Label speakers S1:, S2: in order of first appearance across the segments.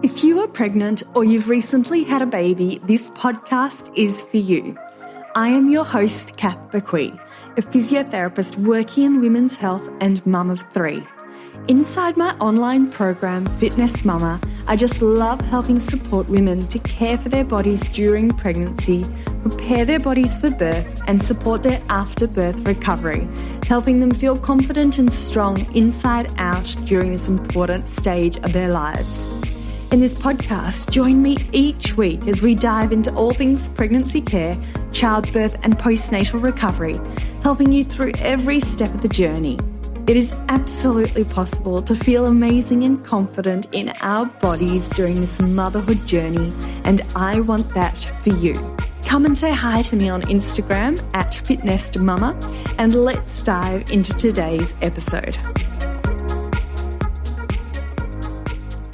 S1: If you are pregnant or you've recently had a baby, this podcast is for you. I am your host, Kath Bequee, a physiotherapist working in women's health and mum of three. Inside my online program, Fitness Mama, I just love helping support women to care for their bodies during pregnancy, prepare their bodies for birth, and support their after-birth recovery, helping them feel confident and strong inside out during this important stage of their lives. In this podcast, join me each week as we dive into all things pregnancy care, childbirth, and postnatal recovery, helping you through every step of the journey. It is absolutely possible to feel amazing and confident in our bodies during this motherhood journey, and I want that for you. Come and say hi to me on Instagram at FitnessMama, and let's dive into today's episode.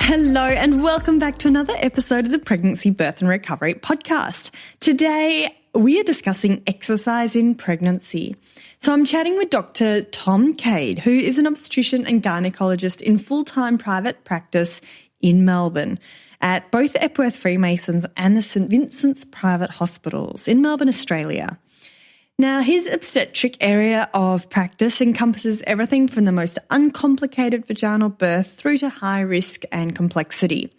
S1: Hello and welcome back to another episode of the Pregnancy, Birth and Recovery podcast. Today we are discussing exercise in pregnancy. So I'm chatting with Dr. Tom Cade, who is an obstetrician and gynaecologist in full-time private practice in Melbourne at both Epworth Freemasons and the St Vincent's private hospitals in Melbourne, Australia. Now, his obstetric area of practice encompasses everything from the most uncomplicated vaginal birth through to high risk and complexity.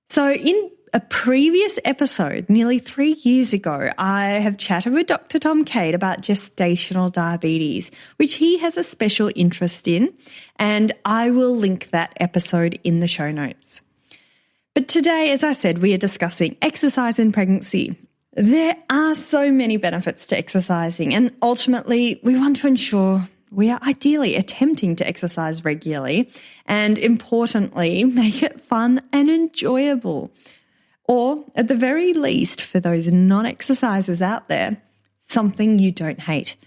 S1: So in a previous episode, nearly 3 years ago, I have chatted with Dr. Tom Cade about gestational diabetes, which he has a special interest in, and I will link that episode in the show notes. But today, as I said, we are discussing exercise in pregnancy. There are so many benefits to exercising, and ultimately we want to ensure we are ideally attempting to exercise regularly and, importantly, make it fun and enjoyable. Or, at the very least, for those non-exercisers out there, something you don't hate.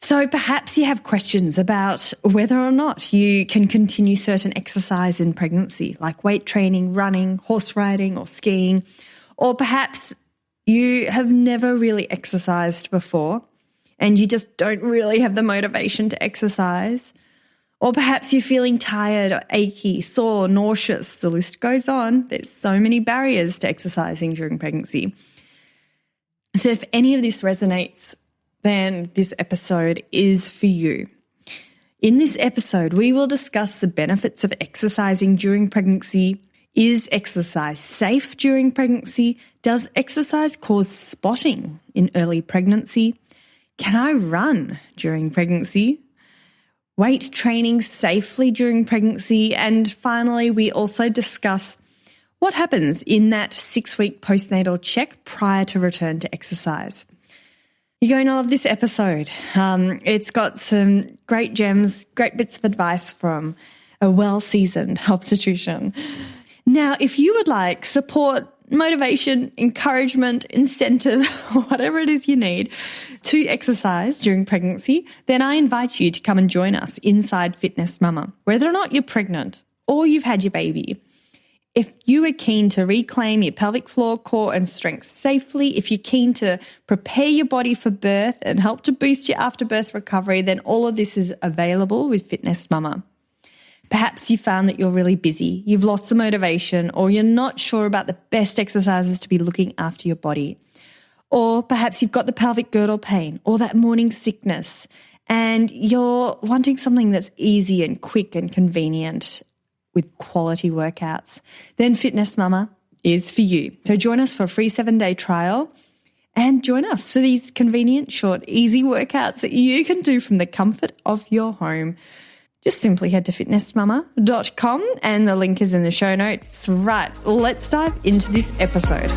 S1: So perhaps you have questions about whether or not you can continue certain exercise in pregnancy, like weight training, running, horse riding or skiing, or perhaps you have never really exercised before and you just don't really have the motivation to exercise. Or perhaps you're feeling tired or achy, sore, nauseous. The list goes on. There's so many barriers to exercising during pregnancy. So if any of this resonates, then this episode is for you. In this episode, we will discuss the benefits of exercising during pregnancy. Is exercise safe during pregnancy? Does exercise cause spotting in early pregnancy? Can I run during pregnancy? Weight training safely during pregnancy? And finally, we also discuss what happens in that 6-week postnatal check prior to return to exercise. You're going to love this episode. It's got some great gems, great bits of advice from a well-seasoned obstetrician. Now, if you would like support, motivation, encouragement, incentive, whatever it is you need to exercise during pregnancy, then I invite you to come and join us inside Fitness Mama, whether or not you're pregnant or you've had your baby. If you are keen to reclaim your pelvic floor, core and strength safely, if you're keen to prepare your body for birth and help to boost your after-birth recovery, then all of this is available with Fitness Mama. Perhaps you found that you're really busy, you've lost the motivation, or you're not sure about the best exercises to be looking after your body. Or perhaps you've got the pelvic girdle pain or that morning sickness and you're wanting something that's easy and quick and convenient with quality workouts. Then Fitness Mama is for you. So join us for a free 7-day trial and join us for these convenient, short, easy workouts that you can do from the comfort of your home. Just simply head to fitnessmama.com and the link is in the show notes. Right, let's dive into this episode.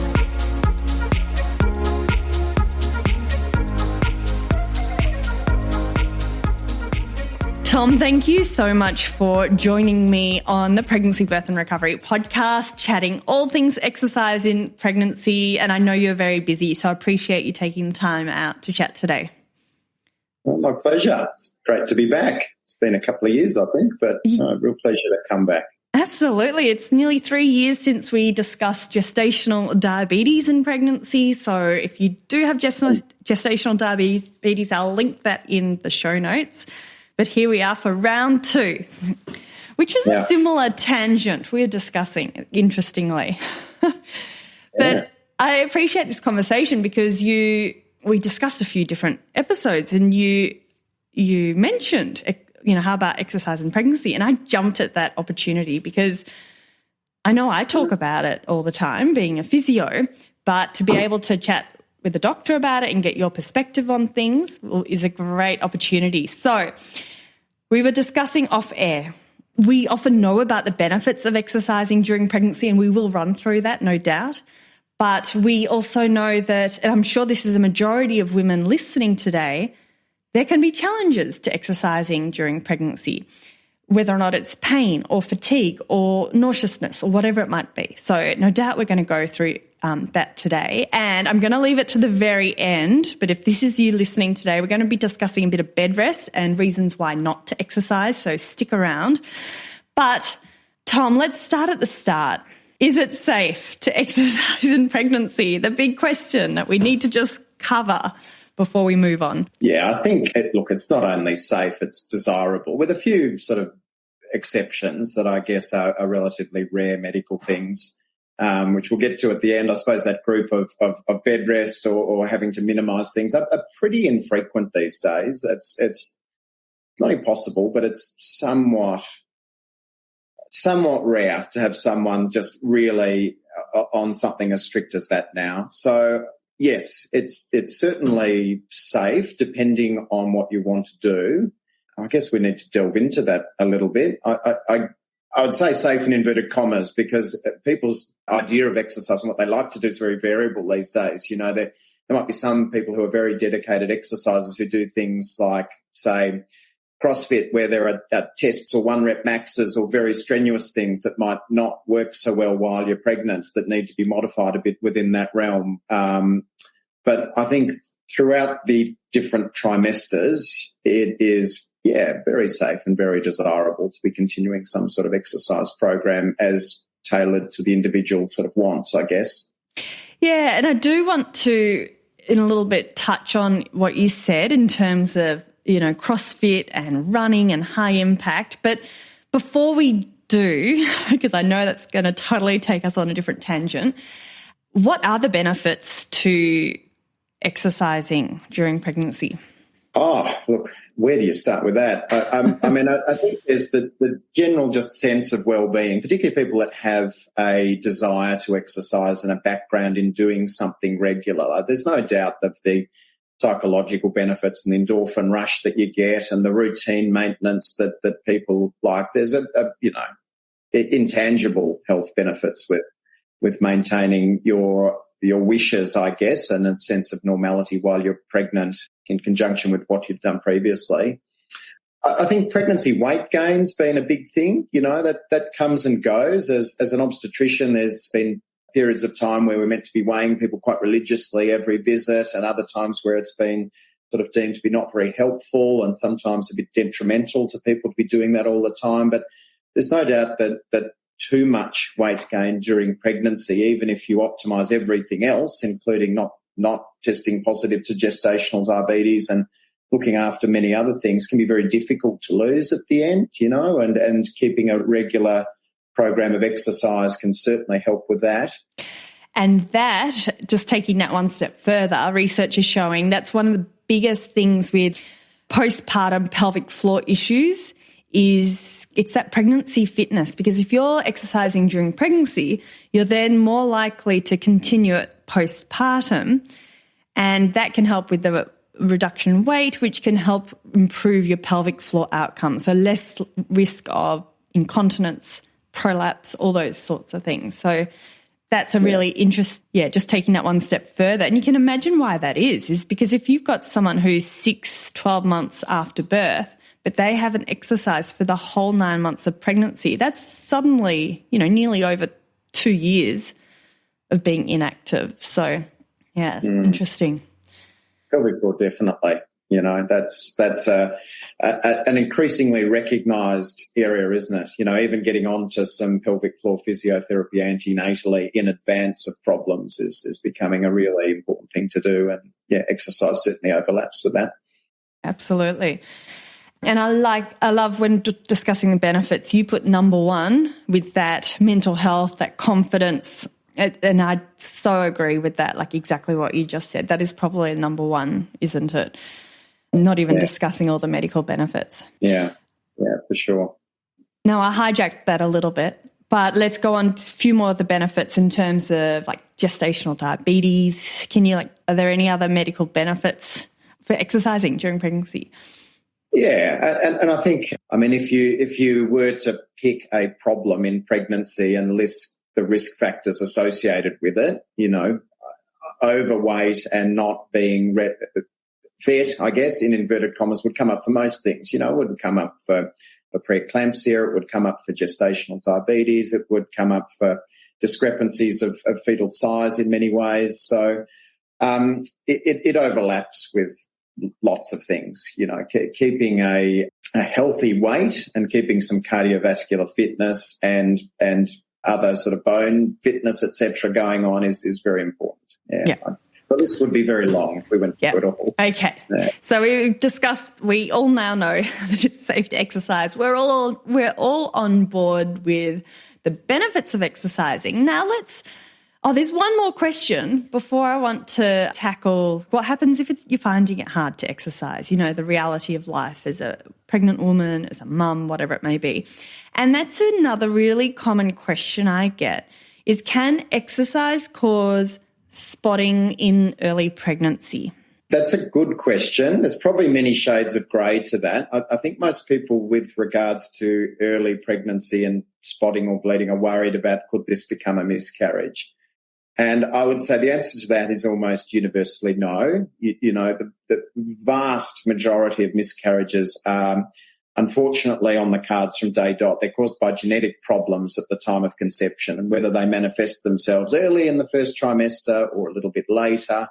S1: Tom, thank you so much for joining me on the Pregnancy, Birth and Recovery podcast, chatting all things exercise in pregnancy. And I know you're very busy, so I appreciate you taking the time out to chat today.
S2: Well, my pleasure. It's great to be back. It's been a couple of years, I think, but real pleasure to come back.
S1: Absolutely. It's nearly 3 years since we discussed gestational diabetes in pregnancy. So if you do have gestational diabetes, I'll link that in the show notes. But here we are for round 2. which is a similar tangent we're discussing, interestingly. But I appreciate this conversation because we discussed a few different episodes, and you mentioned, how about exercise in pregnancy, and I jumped at that opportunity because I know I talk about it all the time, being a physio, but to be able to chat with a doctor about it and get your perspective on things is a great opportunity. So we were discussing off air. We often know about the benefits of exercising during pregnancy, and we will run through that, no doubt. But we also know that, and I'm sure this is a majority of women listening today, there can be challenges to exercising during pregnancy, whether or not it's pain or fatigue or nauseousness or whatever it might be. So no doubt we're going to go through that today. And I'm going to leave it to the very end. But if this is you listening today, we're going to be discussing a bit of bed rest and reasons why not to exercise. So stick around. But Tom, let's start at the start. Is it safe to exercise in pregnancy? The big question that we need to just cover before we move on.
S2: Yeah, I think, it's not only safe, it's desirable, with a few sort of exceptions that I guess are relatively rare medical things, which we'll get to at the end. I suppose that group of bed rest or having to minimise things are pretty infrequent these days. It's not impossible, but it's somewhat rare to have someone just really on something as strict as that now. So yes, it's certainly safe depending on what you want to do. I guess we need to delve into that a little bit. I would say safe in inverted commas because people's idea of exercise and what they like to do is very variable these days. There might be some people who are very dedicated exercisers who do things like, say, CrossFit, where there are tests or 1-rep maxes or very strenuous things that might not work so well while you're pregnant that need to be modified a bit within that realm. But I think throughout the different trimesters, it is, very safe and very desirable to be continuing some sort of exercise program as tailored to the individual sort of wants, I guess.
S1: Yeah, and I do want to, in a little bit, touch on what you said in terms of CrossFit and running and high impact. But before we do, because I know that's going to totally take us on a different tangent, what are the benefits to exercising during pregnancy?
S2: Oh, look, where do you start with that? I think there's the general just sense of well-being, particularly people that have a desire to exercise and a background in doing something regular. There's no doubt of the psychological benefits and the endorphin rush that you get and the routine maintenance that people like. There's intangible health benefits with maintaining your wishes, I guess, and a sense of normality while you're pregnant in conjunction with what you've done previously. I think pregnancy weight gain's been a big thing, that comes and goes. As an obstetrician, there's been periods of time where we're meant to be weighing people quite religiously every visit, and other times where it's been sort of deemed to be not very helpful and sometimes a bit detrimental to people to be doing that all the time. But there's no doubt that too much weight gain during pregnancy, even if you optimise everything else, including not testing positive to gestational diabetes and looking after many other things, can be very difficult to lose at the end, and keeping a regular program of exercise can certainly help with that.
S1: And that, just taking that one step further, research is showing that's one of the biggest things with postpartum pelvic floor issues is it's that pregnancy fitness, because if you're exercising during pregnancy, you're then more likely to continue it postpartum, and that can help with the reduction in weight, which can help improve your pelvic floor outcomes, so less risk of incontinence, prolapse, all those sorts of things. So that's a really just taking that one step further. And you can imagine why that is because if you've got someone who's 12 months after birth, but they haven't exercised for the whole 9 months of pregnancy, that's suddenly, nearly over 2 years of being inactive. So, interesting.
S2: Pelvic floor, definitely. That's an increasingly recognised area, isn't it? Even getting onto some pelvic floor physiotherapy antenatally in advance of problems is becoming a really important thing to do. And, exercise certainly overlaps with that.
S1: Absolutely. And I love when discussing the benefits, you put number one with that mental health, that confidence. And I so agree with that, like exactly what you just said. That is probably number one, isn't it? Not even discussing all the medical benefits.
S2: Yeah, for sure.
S1: Now, I hijacked that a little bit, but let's go on to a few more of the benefits in terms of like gestational diabetes. Are there any other medical benefits for exercising during pregnancy?
S2: Yeah, and I think, if you were to pick a problem in pregnancy and list the risk factors associated with it, overweight and not being fit, I guess, in inverted commas, would come up for most things. It would come up for preeclampsia, it would come up for gestational diabetes, it would come up for discrepancies of fetal size in many ways. So it overlaps with lots of things, keeping a healthy weight and keeping some cardiovascular fitness and other sort of bone fitness, etc., going on is very important. Yeah. But this would be very long if we went through it all.
S1: Okay. Yeah. So we all now know that it's safe to exercise. We're all on board with the benefits of exercising. Now there's one more question before I want to tackle what happens if you're finding it hard to exercise, the reality of life as a pregnant woman, as a mum, whatever it may be. And that's another really common question I get is, can exercise cause spotting in early pregnancy?
S2: That's a good question. There's probably many shades of grey to that. I think most people with regards to early pregnancy and spotting or bleeding are worried about, could this become a miscarriage? And I would say the answer to that is almost universally no. The vast majority of miscarriages are unfortunately on the cards from day dot. They're caused by genetic problems at the time of conception, and whether they manifest themselves early in the first trimester or a little bit later,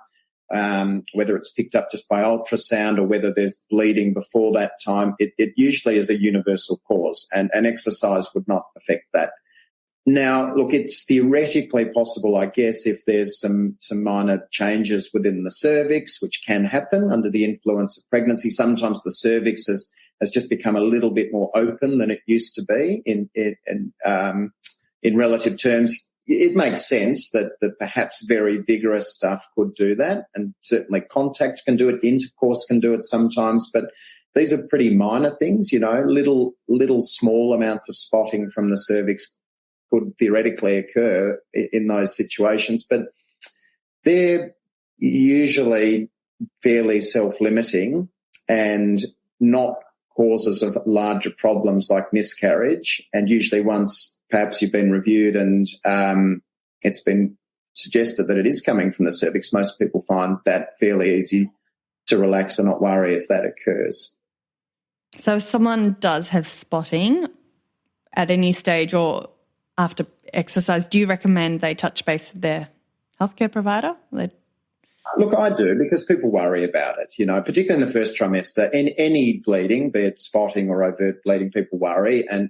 S2: whether it's picked up just by ultrasound or whether there's bleeding before that time, it usually is a universal cause, and exercise would not affect that. Now, look, it's theoretically possible, I guess, if there's some minor changes within the cervix, which can happen under the influence of pregnancy. Sometimes the cervix has just become a little bit more open than it used to be in relative terms. It makes sense that perhaps very vigorous stuff could do that, and certainly contact can do it, intercourse can do it sometimes, but these are pretty minor things, little small amounts of spotting from the cervix could theoretically occur in those situations, but they're usually fairly self-limiting and not causes of larger problems like miscarriage. And usually once perhaps you've been reviewed and it's been suggested that it is coming from the cervix, most people find that fairly easy to relax and not worry if that occurs.
S1: So if someone does have spotting at any stage or after exercise, do you recommend they touch base with their healthcare provider?
S2: Look, I do, because people worry about it, particularly in the first trimester. In any bleeding, be it spotting or overt bleeding, people worry. And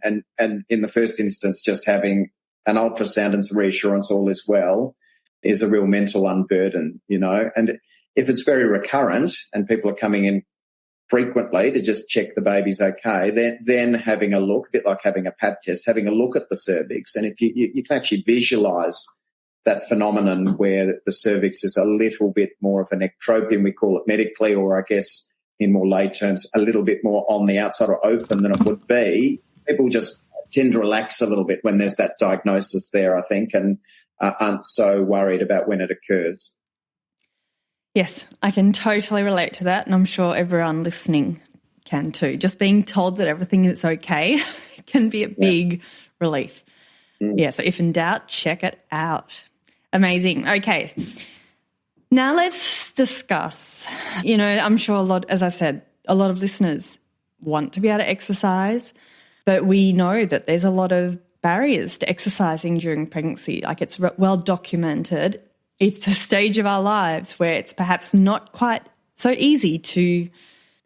S2: in the first instance, just having an ultrasound and some reassurance all is well is a real mental unburden, And if it's very recurrent and people are coming in frequently to just check the baby's okay, then having a look, a bit like having a pap test, having a look at the cervix. And if you can actually visualise that phenomenon where the cervix is a little bit more of an ectropion, we call it medically, or I guess in more lay terms, a little bit more on the outside or open than it would be, people just tend to relax a little bit when there's that diagnosis there, I think, and aren't so worried about when it occurs.
S1: Yes, I can totally relate to that, and I'm sure everyone listening can too. Just being told that everything is okay can be a big relief. Yeah, so if in doubt, check it out. Amazing. Okay, now let's discuss, I'm sure as I said, a lot of listeners want to be able to exercise, but we know that there's a lot of barriers to exercising during pregnancy. Like, it's well documented. It's a stage of our lives where it's perhaps not quite so easy to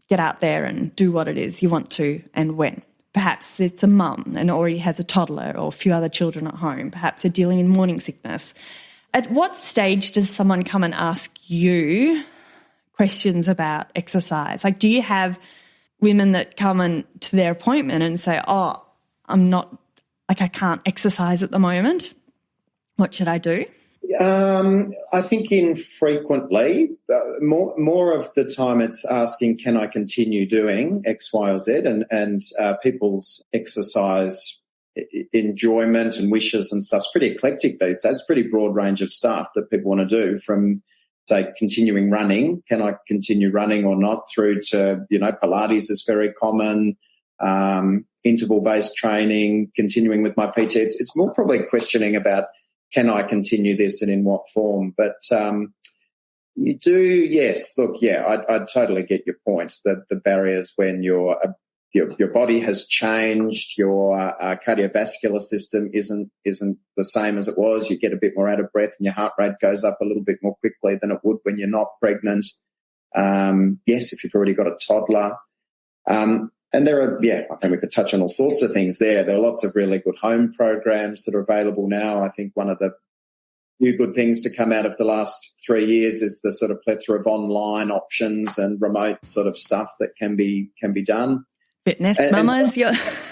S1: get out there and do what it is you want to and when. Perhaps it's a mum and already has a toddler or a few other children at home. Perhaps they're dealing with morning sickness. At what stage does someone come and ask you questions about exercise? Like, do you have women that come in to their appointment and say, oh, I can't exercise at the moment. What should I do?
S2: I think infrequently, more of the time it's asking, can I continue doing X, Y, or Z? And people's exercise enjoyment and wishes and stuff's pretty eclectic these days. Pretty broad range of stuff that people want to do, from, say, continuing running, can I continue running or not, through to, Pilates is very common, interval-based training, continuing with my PT. It's more probably questioning about, can I continue this and in what form? But you do, yes. Look, yeah, I totally get your point, that the barriers when your body has changed, your cardiovascular system isn't the same as it was. You get a bit more out of breath and your heart rate goes up a little bit more quickly than it would when you're not pregnant. Yes, if you've already got a toddler. And there are, I think we could touch on all sorts of things there. There are lots of really good home programs that are available now. I think one of the few good things to come out of the last 3 years is the sort of plethora of online options and remote sort of stuff that can be done.
S1: Fitness mamas,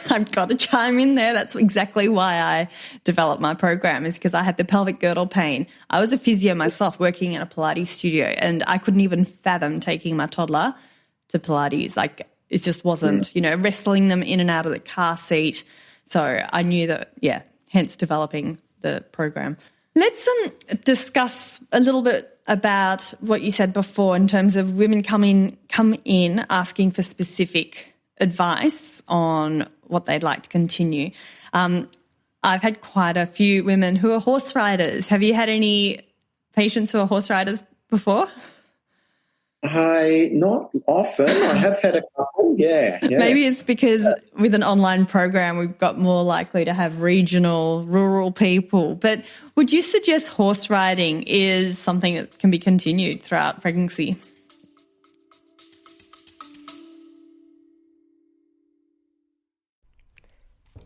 S1: I've got to chime in there. That's exactly why I developed my program, is because I had the pelvic girdle pain. I was a physio myself, working in a Pilates studio, and I couldn't even fathom taking my toddler to Pilates. Like, it just wasn't, wrestling them in and out of the car seat. So I knew that, hence developing the program. Let's discuss a little bit about what you said before in terms of women come in asking for specific advice on what they'd like to continue. I've had quite a few women who are horse riders. Have you had any patients who are horse riders before?
S2: Not often. I have had a couple, yes.
S1: Maybe it's because with an online program we've got more likely to have regional, rural people. But would you suggest horse riding is something that can be continued throughout pregnancy?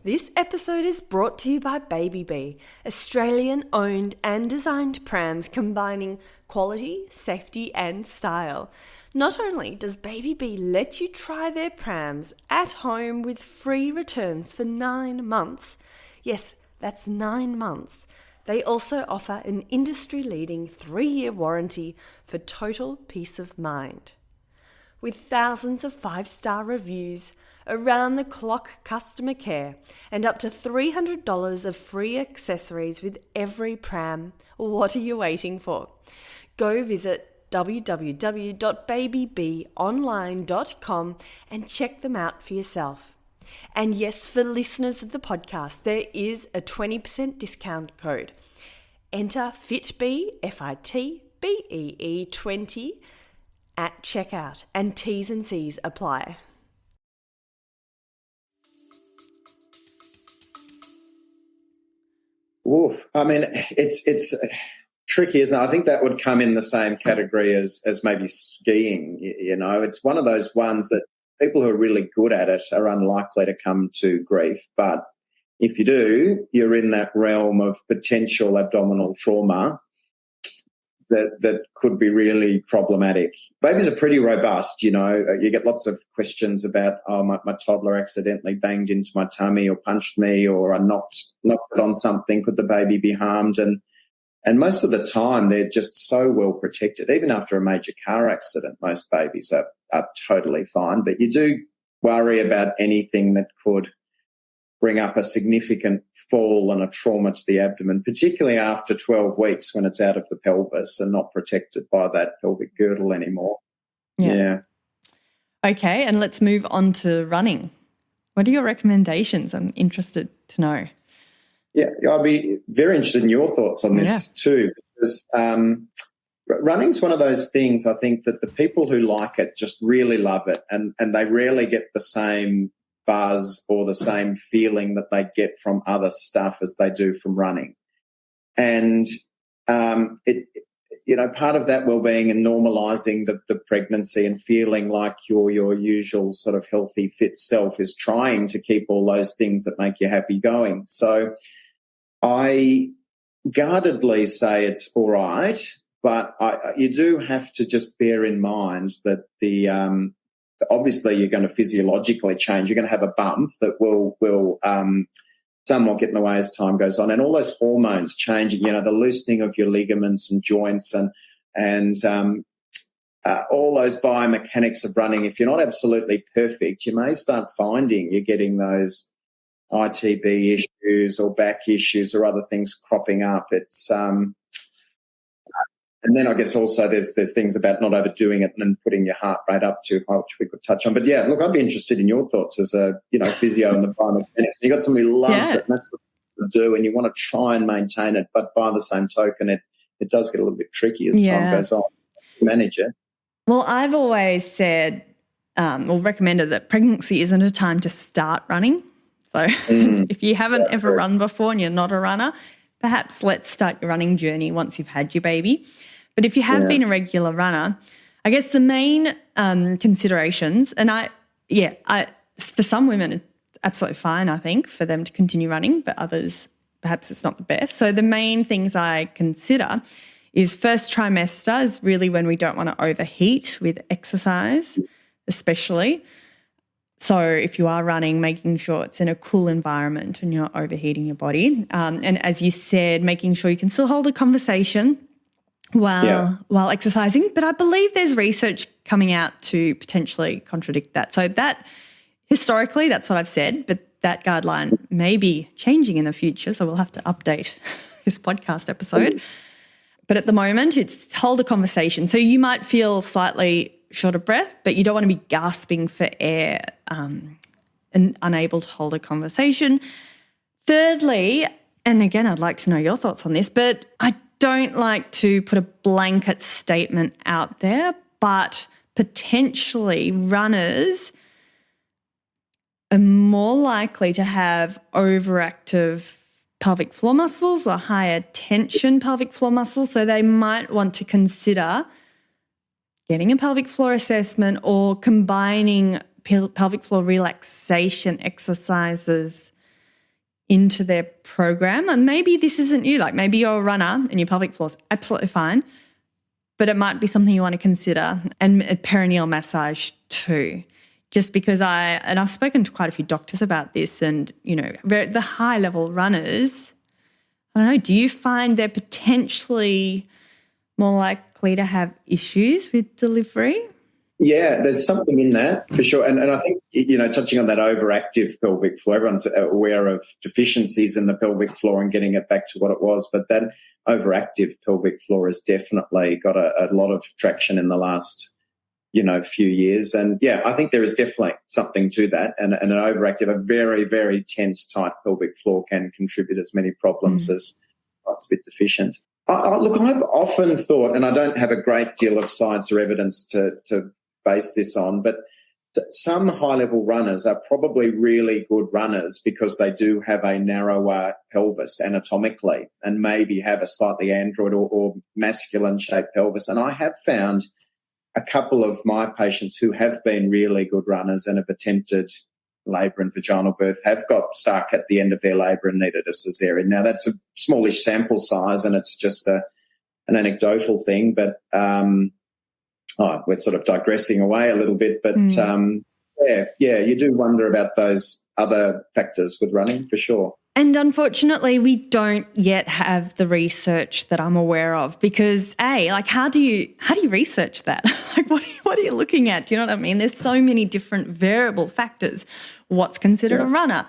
S1: This episode is brought to you by Baby Bee, Australian-owned and designed prams combining quality, safety and style. Not only does Baby Bee let you try their prams at home with free returns for 9 months, yes, that's 9 months, they also offer an industry-leading 3-year warranty for total peace of mind. With thousands of 5-star reviews, around-the-clock customer care, and up to $300 of free accessories with every pram, what are you waiting for? Go visit www.babybeeonline.com and check them out for yourself. And yes, for listeners of the podcast, there is a 20% discount code. Enter FITBEE, FITBEE 20 at checkout, and T's and C's apply.
S2: Oof. I mean, it's tricky, isn't it? I think that would come in the same category as maybe skiing. It's one of those ones that people who are really good at it are unlikely to come to grief. But if you do, you're in that realm of potential abdominal trauma that could be really problematic. Babies are pretty robust, you get lots of questions about, my toddler accidentally banged into my tummy or punched me, or I knocked it on something. Could the baby be harmed? And most of the time they're just so well protected. Even after a major car accident, most babies are totally fine. But you do worry about anything that could bring up a significant fall and a trauma to the abdomen, particularly after 12 weeks when it's out of the pelvis and not protected by that pelvic girdle anymore. Yeah.
S1: Okay, and let's move on to running. What are your recommendations? I'm interested to know.
S2: Yeah, I'd be very interested in your thoughts on this too, because running's one of those things, I think, that the people who like it just really love it, and they rarely get the same buzz or the same feeling that they get from other stuff as they do from running. And part of that well-being and normalising the pregnancy and feeling like your usual sort of healthy, fit self is trying to keep all those things that make you happy going. So I guardedly say it's all right, but you do have to just bear in mind that the obviously you're going to physiologically change. You're going to have a bump that will somewhat get in the way as time goes on, and all those hormones changing, the loosening of your ligaments and joints and all those biomechanics of running. If you're not absolutely perfect, you may start finding you're getting those ITB issues or back issues or other things cropping up. It's and then I guess also there's things about not overdoing it and putting your heart rate up too high, which we could touch on. But yeah, look, I'd be interested in your thoughts as a physio and the biomechanics. You've got somebody who loves it, and that's what you do, and you want to try and maintain it. But by the same token, it does get a little bit tricky as time goes on to manage it.
S1: Well, I've always said or recommended that pregnancy isn't a time to start running. So if you haven't ever run before and you're not a runner, perhaps let's start your running journey once you've had your baby. But if you have been a regular runner, I guess the main considerations, and for some women it's absolutely fine, I think, for them to continue running, but others perhaps it's not the best. So the main things I consider is first trimester is really when we don't want to overheat with exercise, especially. So if you are running, making sure it's in a cool environment and you're not overheating your body. And as you said, making sure you can still hold a conversation while exercising. But I believe there's research coming out to potentially contradict that. So that historically, that's what I've said, but that guideline may be changing in the future. So we'll have to update this podcast episode. But at the moment, it's hold a conversation. So you might feel slightly short of breath, but you don't want to be gasping for air and unable to hold a conversation. Thirdly, and again, I'd like to know your thoughts on this, but I don't like to put a blanket statement out there, but potentially runners are more likely to have overactive pelvic floor muscles or higher tension pelvic floor muscles. So they might want to consider getting a pelvic floor assessment or combining pelvic floor relaxation exercises into their program. And maybe this isn't you, like maybe you're a runner and your pelvic floor is absolutely fine, but it might be something you want to consider, and a perineal massage too. Just because I've spoken to quite a few doctors about this, and, the high-level runners, I don't know, do you find they're potentially more likely to have issues with delivery?
S2: Yeah, there's something in that for sure. And I think, touching on that overactive pelvic floor, everyone's aware of deficiencies in the pelvic floor and getting it back to what it was. But that overactive pelvic floor has definitely got a lot of traction in the last, few years. And, I think there is definitely something to that. And an overactive, a very, very tense, tight pelvic floor can contribute as many problems as it's a bit deficient. Look, I've often thought, and I don't have a great deal of science or evidence to base this on, but some high-level runners are probably really good runners because they do have a narrower pelvis anatomically and maybe have a slightly android or masculine-shaped pelvis. And I have found a couple of my patients who have been really good runners and have attempted labour and vaginal birth have got stuck at the end of their labour and needed a cesarean. Now, that's a smallish sample size and it's just an anecdotal thing, but we're sort of digressing away a little bit. But, you do wonder about those other factors with running for sure.
S1: And unfortunately, we don't yet have the research that I'm aware of because, how do you research that? Like, what are you looking at? Do you know what I mean? There's so many different variable factors. What's considered a runner?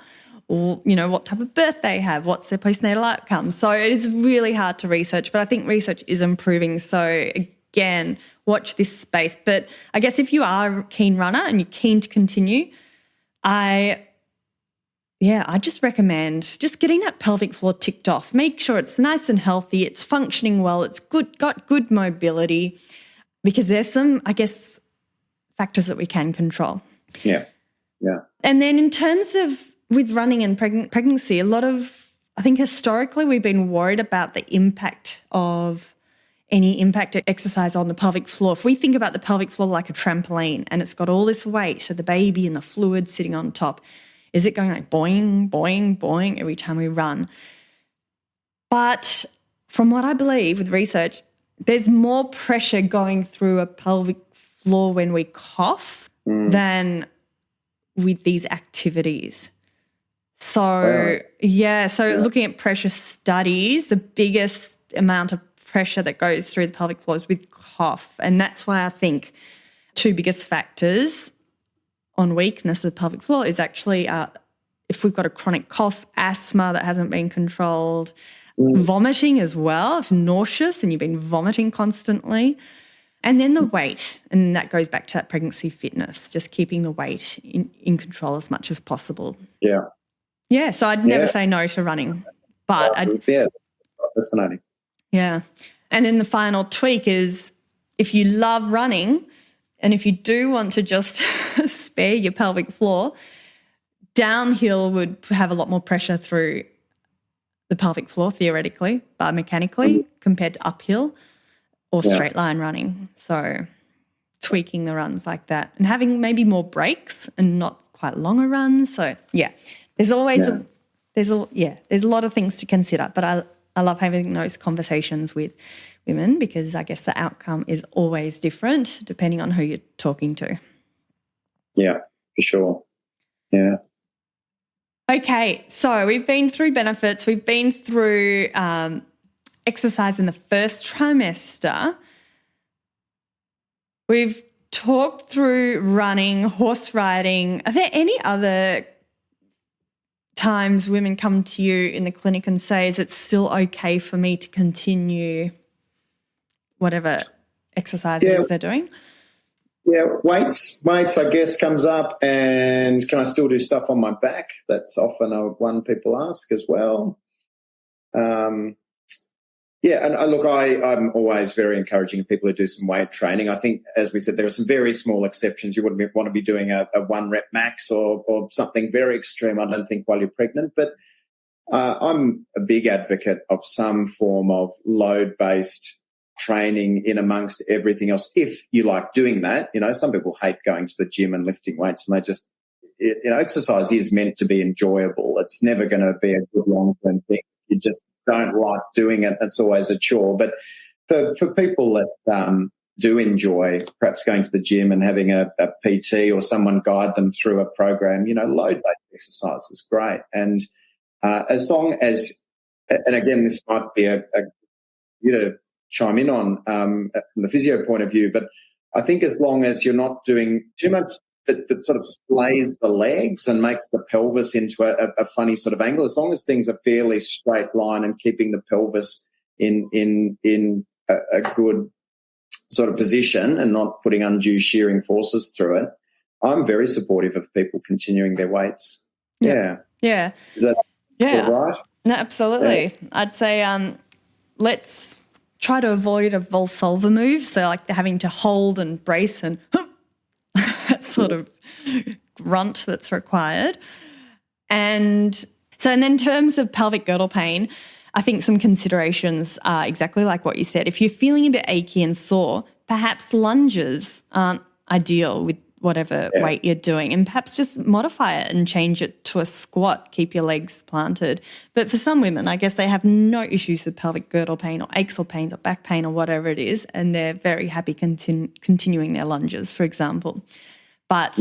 S1: Or, what type of birth they have? What's their postnatal outcome? So it is really hard to research, but I think research is improving. So again, watch this space. But I guess if you are a keen runner and you're keen to continue, I just recommend just getting that pelvic floor ticked off. Make sure it's nice and healthy, it's functioning well, it's got good mobility, because there's some, I guess, factors that we can control.
S2: Yeah.
S1: And then in terms of with running and pregnancy, I think historically we've been worried about the impact of any impact exercise on the pelvic floor. If we think about the pelvic floor like a trampoline and it's got all this weight of the baby and the fluid sitting on top, is it going like boing, boing, boing every time we run? But from what I believe with research, there's more pressure going through a pelvic floor when we cough than with these activities. So, looking at pressure studies, the biggest amount of pressure that goes through the pelvic floor is with cough. And that's why I think two biggest factors on weakness of the pelvic floor is actually if we've got a chronic cough, asthma that hasn't been controlled, vomiting as well, if nauseous and you've been vomiting constantly, and then the weight. And that goes back to that pregnancy fitness, just keeping the weight in control as much as possible.
S2: Yeah.
S1: Yeah, so I'd never say no to running. But
S2: fascinating.
S1: Yeah. And then the final tweak is if you love running and if you do want to just spare your pelvic floor, downhill would have a lot more pressure through the pelvic floor theoretically, biomechanically, compared to uphill or straight line running. So tweaking the runs like that and having maybe more breaks and not quite longer runs. So, there's always there's a lot of things to consider, but I love having those conversations with women because I guess the outcome is always different depending on who you're talking to.
S2: Yeah, for sure. Yeah.
S1: Okay, so we've been through benefits. We've been through exercise in the first trimester. We've talked through running, horse riding. Are there any other times women come to you in the clinic and say, is it still okay for me to continue whatever exercises they're doing?
S2: Yeah, weights, I guess, comes up, and can I still do stuff on my back? That's often one people ask as well. I'm always very encouraging of people who do some weight training. I think, as we said, there are some very small exceptions. You wouldn't want to be doing a 1-rep max or something very extreme, I don't think, while you're pregnant. But I'm a big advocate of some form of load-based training in amongst everything else, if you like doing that. You know, some people hate going to the gym and lifting weights, and they just, exercise is meant to be enjoyable. It's never going to be a good long-term thing. You just don't like doing it. It's always a chore. But for people that do enjoy perhaps going to the gym and having a PT or someone guide them through a program, load-based exercise is great. And as long as, and again, this might be a chime in on from the physio point of view, but I think as long as you're not doing too much that sort of splays the legs and makes the pelvis into a funny sort of angle, as long as things are fairly straight line and keeping the pelvis in a good sort of position and not putting undue shearing forces through it, I'm very supportive of people continuing their weights. Yeah. Is that all right?
S1: No, absolutely. Yeah. I'd say let's try to avoid a Valsalva move, so like having to hold and brace and that sort of grunt that's required. And then in terms of pelvic girdle pain, I think some considerations are exactly like what you said. If you're feeling a bit achy and sore, perhaps lunges aren't ideal with whatever weight you're doing, and perhaps just modify it and change it to a squat, keep your legs planted. But for some women, I guess they have no issues with pelvic girdle pain or aches or pains or back pain or whatever it is, and they're very happy continuing their lunges, for example. But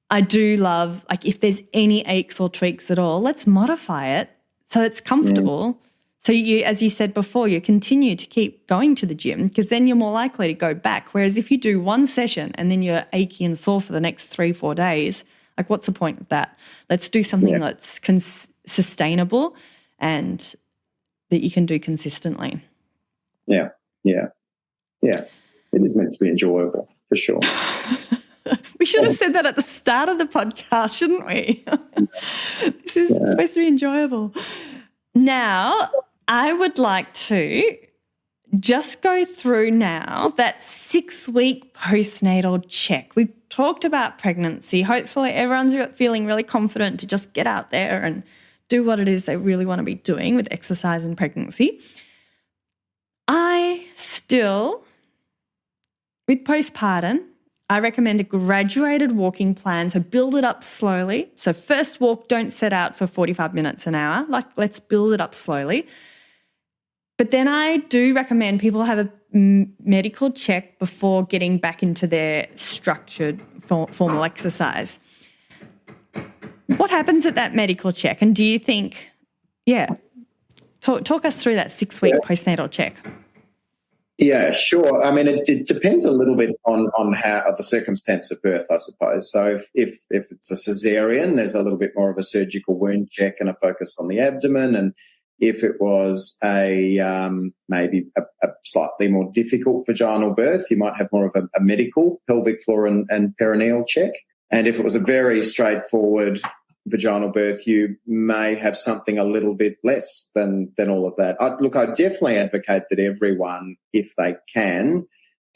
S1: I do love, like, if there's any aches or tweaks at all, let's modify it so it's comfortable. So you, as you said before, you continue to keep going to the gym, because then you're more likely to go back. Whereas if you do one session and then you're achy and sore for the next 3-4 days, like, what's the point of that? Let's do something that's sustainable and that you can do consistently. Yeah.
S2: It is meant to be enjoyable, for sure.
S1: We should have said that at the start of the podcast, shouldn't we? This is supposed to be enjoyable. Now, I would like to just go through now that 6-week postnatal check. We've talked about pregnancy. Hopefully everyone's feeling really confident to just get out there and do what it is they really want to be doing with exercise and pregnancy. With postpartum, I recommend a graduated walking plan, so build it up slowly. So first walk, don't set out for 45 minutes an hour. Like, let's build it up slowly. But then I do recommend people have medical check before getting back into their structured formal exercise. What happens at that medical check? And do you think, talk us through that 6-week postnatal check.
S2: Yeah, sure. I mean, it depends a little bit on how the circumstance of birth, I suppose. So if it's a cesarean, there's a little bit more of a surgical wound check and a focus on the abdomen. And if it was maybe a slightly more difficult vaginal birth, you might have more of a medical pelvic floor and perineal check. And if it was a very straightforward vaginal birth, you may have something a little bit less than all of that. I definitely advocate that everyone, if they can,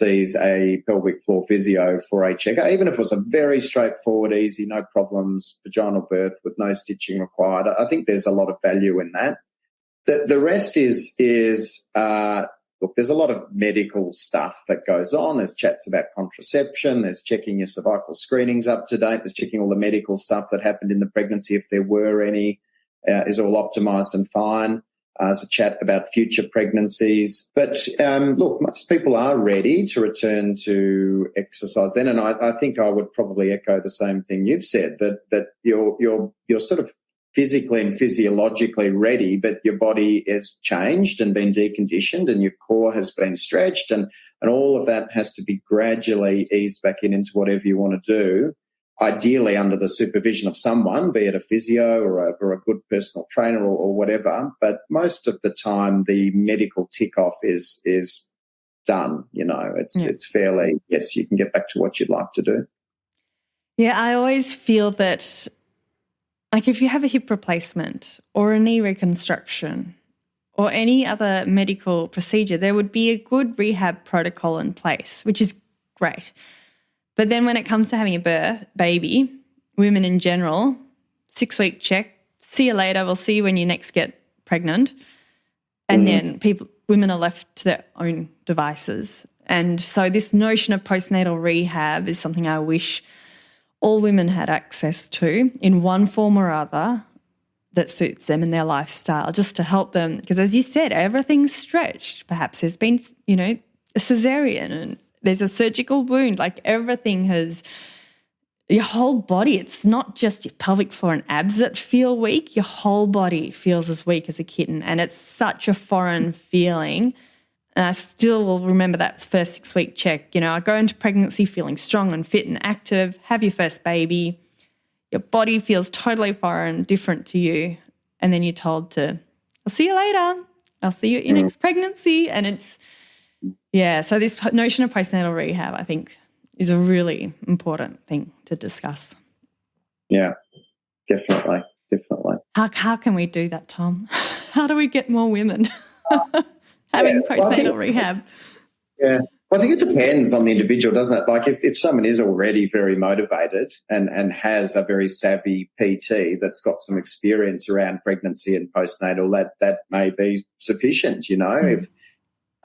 S2: sees a pelvic floor physio for a check, even if it was a very straightforward, easy, no problems vaginal birth with no stitching required. I think there's a lot of value in that. The rest is there's a lot of medical stuff that goes on. There's chats about contraception. There's checking your cervical screenings up to date. There's checking all the medical stuff that happened in the pregnancy, if there were any, is all optimised and fine. There's a chat about future pregnancies. But, most people are ready to return to exercise then. And I think I would probably echo the same thing you've said, that you're sort of physically and physiologically ready, but your body has changed and been deconditioned and your core has been stretched and all of that has to be gradually eased back into whatever you want to do, ideally under the supervision of someone, be it a physio or a good personal trainer or whatever. But most of the time the medical tick-off is done, It's fairly, yes, you can get back to what you'd like to do.
S1: Yeah, I always feel that if you have a hip replacement or a knee reconstruction or any other medical procedure, there would be a good rehab protocol in place, which is great. But then when it comes to having a baby, women in general, 6-week check, see you later, we'll see you when you next get pregnant. And then women are left to their own devices. And so this notion of postnatal rehab is something I wish all women had access to in one form or other that suits them and their lifestyle, just to help them. Because as you said, everything's stretched. Perhaps there's been, a cesarean and there's a surgical wound. Like everything has, your whole body, it's not just your pelvic floor and abs that feel weak. Your whole body feels as weak as a kitten, and it's such a foreign feeling. And I still will remember that first 6-week check. I go into pregnancy feeling strong and fit and active, have your first baby, your body feels totally foreign, different to you, and then you're told I'll see you later, I'll see you at your next pregnancy. And so this notion of postnatal rehab, I think, is a really important thing to discuss. Yeah,
S2: definitely.
S1: How can we do that, Tom? How do we get more women having postnatal rehab?
S2: Yeah. Well, I think it depends on the individual, doesn't it? Like if someone is already very motivated and has a very savvy PT that's got some experience around pregnancy and postnatal, that may be sufficient, If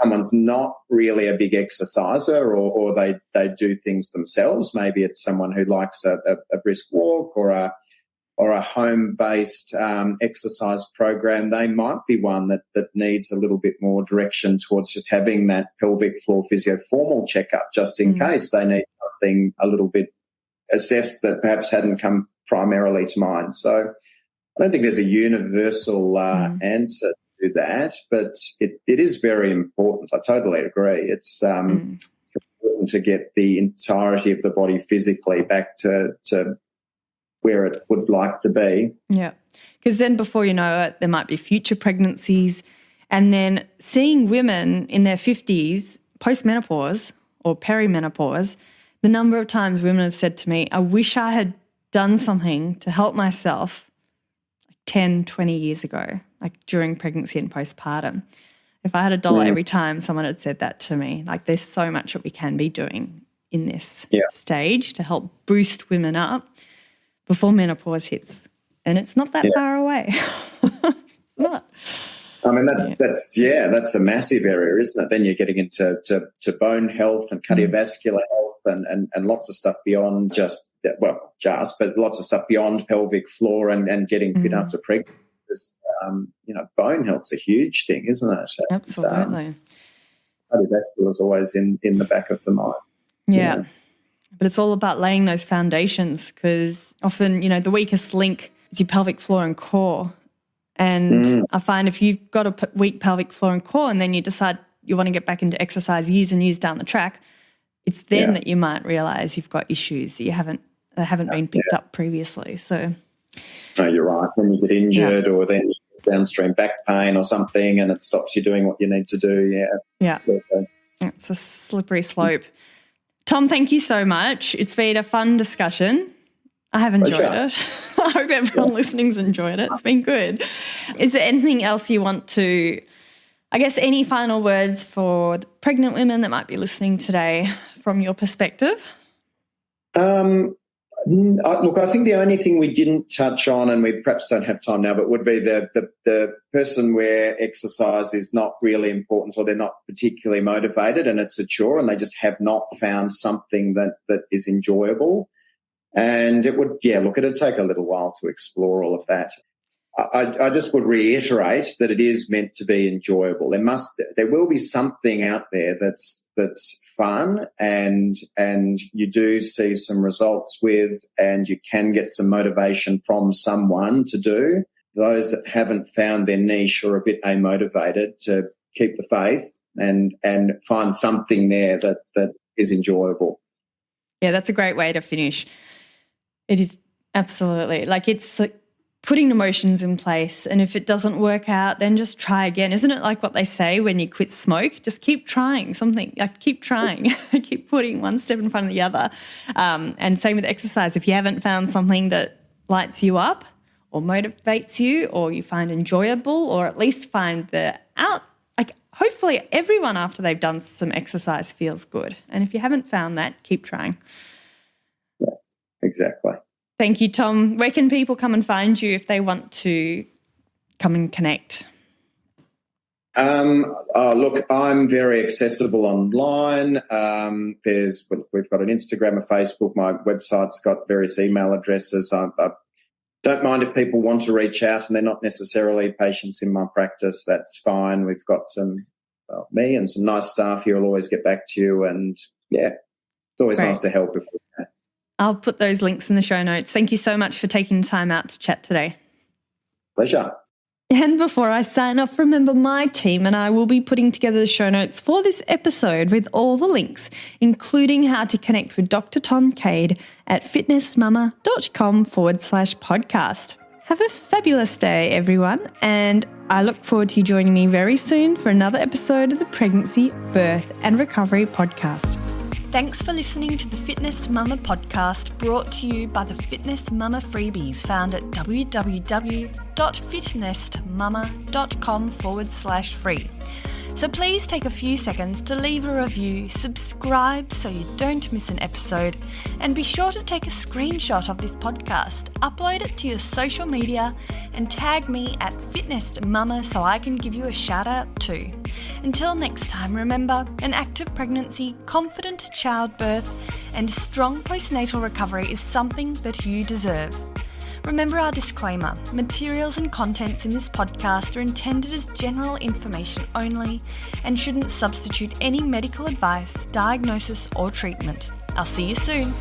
S2: someone's not really a big exerciser or they do things themselves, maybe it's someone who likes a brisk walk or a home-based exercise program, they might be one that needs a little bit more direction towards just having that pelvic floor physio formal checkup, just in case they need something a little bit assessed that perhaps hadn't come primarily to mind. So I don't think there's a universal answer to that, but it is very important. I totally agree. It's important to get the entirety of the body physically back to where it would like to be.
S1: Yeah, because then before you know it, there might be future pregnancies, and then seeing women in their 50s, post-menopause or perimenopause, the number of times women have said to me, I wish I had done something to help myself 10, 20 years ago, like during pregnancy and postpartum. If I had $1 every time someone had said that to me, like there's so much that we can be doing in this stage to help boost women up before menopause hits. And it's not that far away. It's not.
S2: I mean, that's a massive area, isn't it? Then you're getting into to bone health and cardiovascular health and lots of stuff beyond but lots of stuff beyond pelvic floor and getting fit after pregnancy. Bone health's a huge thing, isn't it?
S1: Absolutely.
S2: cardiovascular is always in the back of the mind.
S1: Yeah. But it's all about laying those foundations, because often, the weakest link is your pelvic floor and core. And I find if you've got a weak pelvic floor and core and then you decide you want to get back into exercise years and years down the track, it's then that you might realise you've got issues that that haven't been picked up previously. So,
S2: no, you're right. When you get injured or then you get downstream back pain or something and it stops you doing what you need to do,
S1: Yeah. It's a slippery slope. Tom, thank you so much. It's been a fun discussion. I have enjoyed it. I hope everyone listening's enjoyed it. It's been good. Is there anything else you want to, any final words for the pregnant women that might be listening today from your perspective?
S2: Look, I think the only thing we didn't touch on, and we perhaps don't have time now, but would be the person where exercise is not really important or they're not particularly motivated and it's a chore and they just have not found something that is enjoyable. And it would, it'd take a little while to explore all of that. I just would reiterate that it is meant to be enjoyable. There will be something out there that's fun and you do see some results with, and you can get some motivation from someone to do. Those that haven't found their niche or a bit amotivated, to keep the faith and find something there that is enjoyable.
S1: Yeah, that's a great way to finish. It is absolutely it's like putting emotions in place, and if it doesn't work out, then just try again. Isn't it like what they say when you quit smoke? Just keep trying something. Keep trying. Keep putting one step in front of the other. And same with exercise. If you haven't found something that lights you up or motivates you, or you find enjoyable, or at least find hopefully everyone after they've done some exercise feels good. And if you haven't found that, keep trying.
S2: Yeah, exactly.
S1: Thank you, Tom. Where can people come and find you if they want to come and connect?
S2: Look, I'm very accessible online. We've got an Instagram, a Facebook. My website's got various email addresses. I don't mind if people want to reach out and they're not necessarily patients in my practice. That's fine. We've got me and some nice staff here will always get back to you. And, it's always nice to help if we can.
S1: I'll put those links in the show notes. Thank you so much for taking time out to chat today.
S2: Pleasure.
S1: And before I sign off, remember my team and I will be putting together the show notes for this episode with all the links, including how to connect with Dr. Tom Cade at fitnessmama.com/podcast. Have a fabulous day, everyone, and I look forward to you joining me very soon for another episode of the Pregnancy, Birth and Recovery podcast. Thanks for listening to the Fitness Mama podcast, brought to you by the Fitness Mama freebies found at www.fitnessmama.com/free. So please take a few seconds to leave a review, subscribe so you don't miss an episode, and be sure to take a screenshot of this podcast, upload it to your social media, and tag me at Fitness Mama so I can give you a shout out too. Until next time, remember, an active pregnancy, confident childbirth, and strong postnatal recovery is something that you deserve. Remember our disclaimer, materials and contents in this podcast are intended as general information only and shouldn't substitute any medical advice, diagnosis or treatment. I'll see you soon.